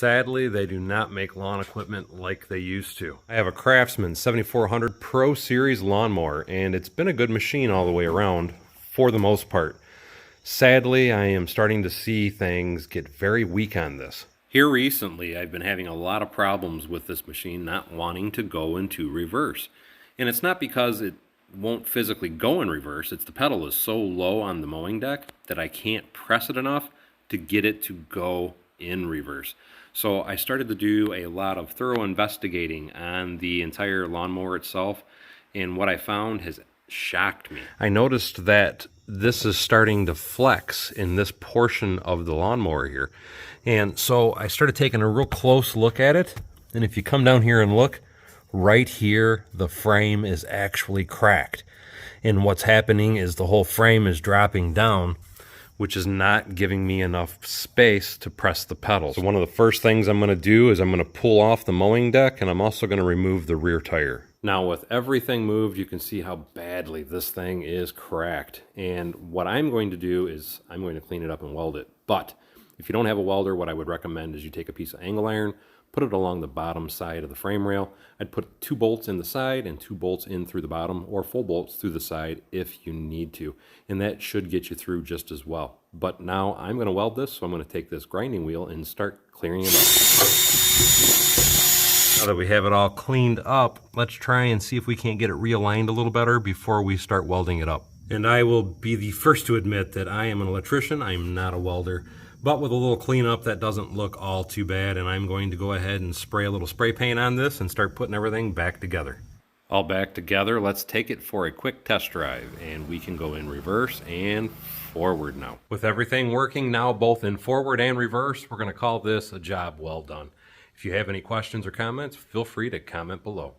Sadly, they do not make lawn equipment like they used to. I have a Craftsman 7400 Pro Series lawnmower, and it's been a good machine all the way around for the most part. Sadly, I am starting to see things get very weak on this. Here recently, I've been having a lot of problems with this machine not wanting to go into reverse. And it's not because it won't physically go in reverse, it's the pedal is so low on the mowing deck that I can't press it enough to get it to go in reverse. So I started to do a lot of thorough investigating on the entire lawnmower itself, and what I found has shocked me. I noticed that this is starting to flex in this portion of the lawnmower here. And so I started taking a real close look at it, and if you come down here and look, right here the frame is actually cracked. And what's happening is the whole frame is dropping down, which is not giving me enough space to press the pedals. So one of the first things I'm going to do is I'm going to pull off the mowing deck, and I'm also going to remove the rear tire. Now with everything moved, you can see how badly this thing is cracked. And what I'm going to do is I'm going to clean it up and weld it. But if you don't have a welder, what I would recommend is you take a piece of angle iron, put it along the bottom side of the frame rail. I'd put 2 bolts in the side and 2 bolts in through the bottom, or full bolts through the side if you need to. And that should get you through just as well. But now I'm going to weld this, so I'm going to take this grinding wheel and start clearing it up. Now that we have it all cleaned up, let's try and see if we can't get it realigned a little better before we start welding it up. And I will be the first to admit that I am an electrician, I am not a welder. But with a little cleanup, that doesn't look all too bad, and I'm going to go ahead and spray a little spray paint on this and start putting everything back together. All back together, let's take it for a quick test drive, and we can go in reverse and forward now. With everything working now both in forward and reverse, we're going to call this a job well done. If you have any questions or comments, feel free to comment below.